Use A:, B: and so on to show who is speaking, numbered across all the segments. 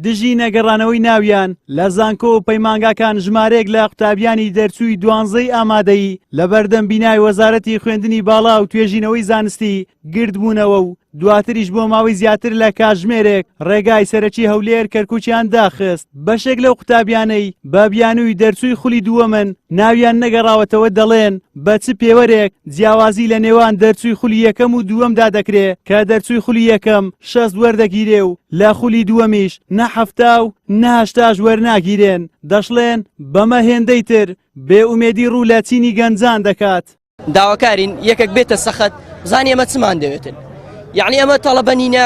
A: دژی نەگەڕانەوەی ناویان لە زانکۆ و پەیمانگاکان ژمارەیەک لە قوتابیانی دەرچووی 12ی ئامادەیی لە بەردەم بینای وەزارەتی خوێندنی باڵا و توێژینەوەی زانستی گردبوونەوە و دواتریش بۆ ماوەی زیاتر لە کاتژمێرێک ڕێگای سەرەکی هەولێر کەرکووکیان داخست. بەشێک لەو قوتابیانەی بابیانووی دەرچووی خولی دووەمن ناویان نەگەڕاوەتەوە دەڵێن بە چ پێوەرێک جیاوازی لە نێوان دەرچووی خولی یەکەم و دووەمدا دەکرێت کە دەرچووی خولی یەکەم 6 وەردەگیرێ و لە خولی دووەمیش نە 70 و نە 80 وەرناگیرێن. دەشڵێن بەمە هێندەی تر بێئومێدی ڕوو لە چینی گەنجان دەکات.
B: داواکارین یەکێک بێتە سەخت زانی ئەمە چمان دەوێتن، یعنی ئەمە تەڵەبەنینە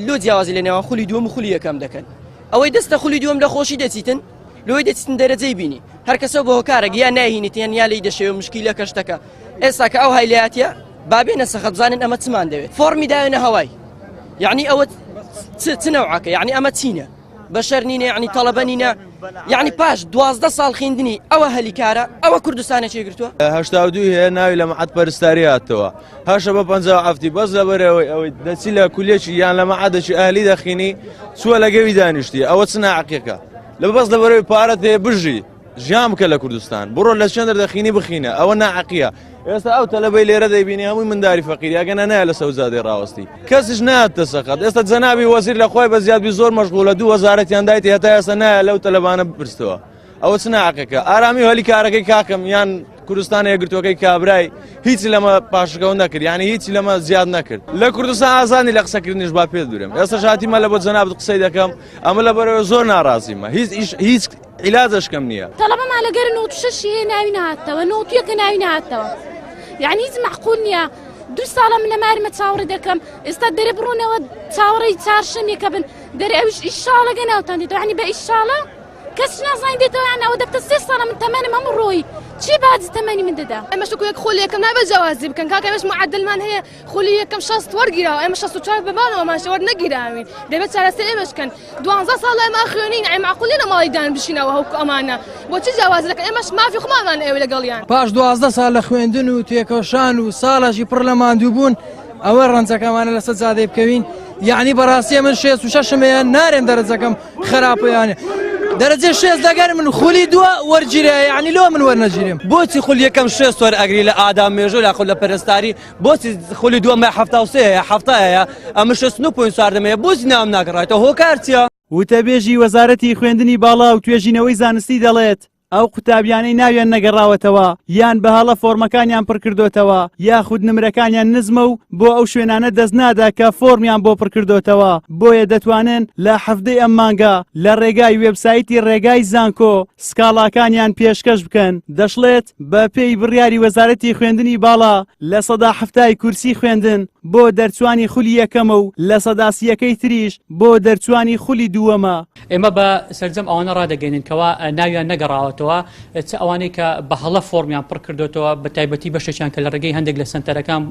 B: لۆ جیاوازی لە نێوان خولی دووەم و خولی یەکەم دەکەن. ئەوەی دەستە خولی دووەم لە خۆشی دەچیتن لۆی دەچیتن دەرەجەی بینی هەر کەسە بۆ هۆکارێک یا ناهینیتیان یا لی دەشێ و مشکی لە کەشتەکە. ئێستا کە ئەو هایلایەتە بابێنە سەخت بزانن ئەمە چمان دەوێت. فۆرمی داوێنە هەوای، یعنی ئەوە چ نەوعەکە، یعنی ئەمە چینە بەشەر نینە، یعنی تەڵەبە نینە، یعنی پاش 12 ساڵ خوێندنی ئەوە هەلیکارە ئەوە کوردستانە چێگرتووە.
C: 82 هەیە ناوی لە مەعهەد پەرستاری هاتەوە، هەشە بە 57 بەس لەبەرەوەی ئەوەی دەچی لە کولێکی یان لە مەعهەدێکی ئەهلی دەخینی چووە لەگەوی دانیشتی، ئەوە چ ناعەقیەکە لە بەس لەبەرەوەی پارەت هەیە بژی ژیان بکە لە کوردستان، بڕۆ لە چێندەر دەخینی بخینە، ئەوە ناعەقیە. ئێستا ئەو تەلەبەی لێرە دەیبینی هەمووی منداری فەقیری ئەگەنە نایە لە سەوزادەی ڕاوەستی، کەسیش نهاتە سەخت. ئێستا جەنابی وەزیر لە خۆی بە زیادبی زۆر مەشغوڵە، 2 وەزارەتیان دایتی هەتا ئێستا نایە لەو تەلەبانە بپرستەوە. ئەوە چ ناعەقیەکە؟ ئارامی و هەلیکارەکەی کاکەم یان کوردستان یەکگرتووەکەی کابرای هیچی لەمە پاشەکەوت نەکرد، یعنی هیچی لەمە زیاد نەکرد. لە کوردستان ئازانی لە قسەکردنیش با پێ دوورم. ئێستا شاتیمە لە بۆ جەنابت قسەی دەکەم، ئەمە لەبەرەوە زۆر ناڕازیمە، هیچ عیلاجەشکەم نییە.
D: تەڵەبەمان لەگەر 96 هەیە ناوی نهاتەوە، 91 ناوی نهاتەوە، یعنی هیچ معقول نییە. 2 ساڵە من لە مارمە چاوەڕێ دەکەم، ئێستا دەرێ بڕۆنەوە چاوەڕێی چارشەمێکە بن دەرێ ئەوش ئیشاڵە گەناوتان دێتەوە، یعنی بە ئیشاڵە کەس نازانی دێتەوە، یان ئەوە دەبتە 3 ساڵە من تەمەنم هەموو ڕۆی چی باجی تەمەنی من دەدا. ئەمە شکویەک خولی یەکەم نابێ جیاوازی بکەن، کاکە ئێمەش معدلمان هەیە خولی یەکەم 60 وەرگیراوە، ئێمە 64 بەمانەوەمان وەرنەگیراوین، دەبێت چارەسەر ئێمەشکەن. 12 ساڵ ئێمە خوێنین، ئەی معقول نیە ماڵی دان بشینەوە هەوکو ئەمانە بۆچی جیاوازی دەکەن؟ ئێمەش مافی خۆمانمان ئێوە لەگەڵیان.
E: پاش 12 ساڵ لە خوێندن و تێکەشان و ساڵەشی پڕ لە ماندوو بوون ئەوە ڕەنجەکەمانە لەسەر جادەی بکەوین، یعنی بەڕاستی من 66مەیە نارێن دەرەجەکەم خراپەیانێ. دەرەجە 6 دەگەر من خولی دووە وەرگیرە، یعنی لۆ من وەرنەگیرم.
F: بۆچی خولی یەکەم 6 وەرئەگری لە ئادام مێژۆ لە خۆ لە پەرستاری، بۆچی خولی دووەم 73 هەیە 70 هەیە، ئەمە 69.4 بۆچی نام ناگەڕێتەوە؟ هۆکار چییە؟
A: وتەبێژی وەزارەتی خوێندنی باڵا و توێژینەوەی زانستی دەڵێت ئەو قوتابیانەی ناویان نەگەڕاوەتەوە یان بەهاڵە فۆرمەکانیان پڕکردوتەوە یاخود نمرەکانیان نزمە و بۆ ئەو شوێنانە دەست نادا کە فۆرمیان بۆ پڕکردوتەوە، بۆیە دەتوانن لە هەفتەی ئەم مانگە لە ڕێگای وێبسایتی ڕێگای زانکۆ سکاڵاکانیان پێشکەش بکەن. دەشڵێت بە پێی بڕیاری وەزارەتی خوێندنی باڵا لە سەدا 70 کورسی خوێندن بۆ دەرچوانی خولی یەکەمە و لە سەدا 30 تریش بۆ دەرچوانی خولی دووەمە.
G: ئێمە بە سەرجەم ئەوانە ڕادەگەینن کەوا ناویان نەگەڕاوەتەوە، چ ئەوانەی کە بە هەڵە فۆرمیان پڕ کردوتەوە بە تایبەتی بەشێکیان کە لە ڕێگەی هەندێک لە سنتەرەکان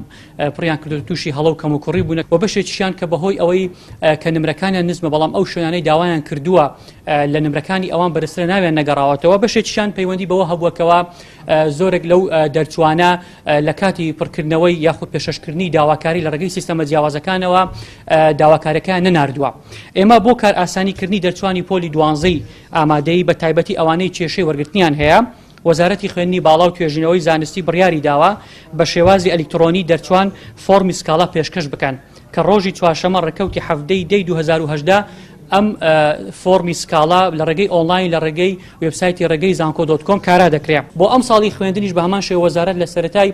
G: پڕیان کردو تووشی هەڵە و کەم و کوڕی بوون، و بەشێکیان کە بەهۆی ئەوەی کە نمرەکانیان نزمە بەڵام ئەو شوێنانەی داوایان کردووە لە نمرەکانی ئەوان بەرزترە ناویان نەگەڕاوەتەوە، بەشێکیان پەیوەندی بەوە هەبووەکەوە زۆرێک لەو دەرچوانە لە کاتی پڕکردنەوەی یاخود پێشەشکردنی داواکاری لە ڕێگەی سیستەمە جیاوازەکانەوە داواکاریەکان نەناردووە. ئێمە بۆ کار ئاسانیکردنی دەرچوانی پۆلی 12 ئامادەی بە تایبەتی ئەوانەی کێشەی وەرگرتنیان هەیە، وەزارەتی خوێندنی باڵا و توێژینەوەی زانستی بڕیاری داوە بە شێوازی ئەلیکترۆنی دەرچوان فۆرمی سکاڵا پێشکەش بکەن کە ڕۆژی چوارشەمە ڕێکەوتی 7 2018 ئەم فۆرمی سکاڵا لە ڕێگەی ئۆنلاین لە ڕێگەی وێبسایتی ڕێگەی زانکۆ.com کارا دەکرێت. بۆ ئەم ساڵی خوێندنیش بە هەمان شێوە وەزارەت لە سەرەتای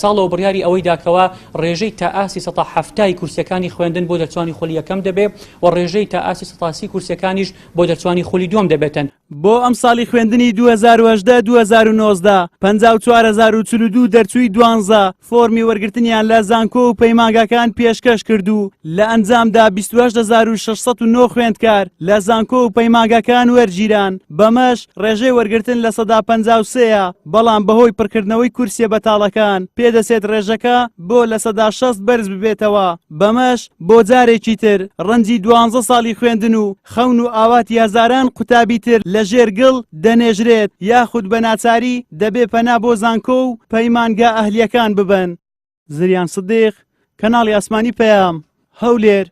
G: ساڵەوە بڕیاری ئەوەی داکەوە ڕێژەی تا ئاسی 170 کورسەکانی خوێندن بۆ دەرچوانی خولی یەکەم دەبێت و ڕێژەی تا ئاسی 130 کورسەکانیش بۆ دەرچوانی خولی دووەم دەبێتن.
A: بۆ ئەم ساڵی خوێندنی 2018-2019 54,042 دەرچووی 12 فۆرمی وەرگرتنیان لە زانکۆ و پەیمانگاکان پێشکەش کردو، لە ئەنجامدا 28,609 خوێندکار لە زانکۆ و پەیمانگاکان وەرگیران، بەمەش ڕێژەی وەرگرتن لە 53%، بەڵام بەهۆی پڕکردنەوەی کورسیە بەتاڵەکان پێدەسێت ڕێژەکە بۆ لە 60% بەرز ببێتەوە. بەمەش بۆ جارێکی تر ڕەنجی 12 ساڵی خوێندن و خەون و ئاواتی هەزاران قوتابی تر لە ژێرگڵ دەنێژرێت یاخود بە ناچاری دەبێ پەنا بۆ زانکۆ و پەیمانگا ئەهلیەکان ببن. زریان سدیق، کەناڵی ئاسمانی پەیام، هەولێر.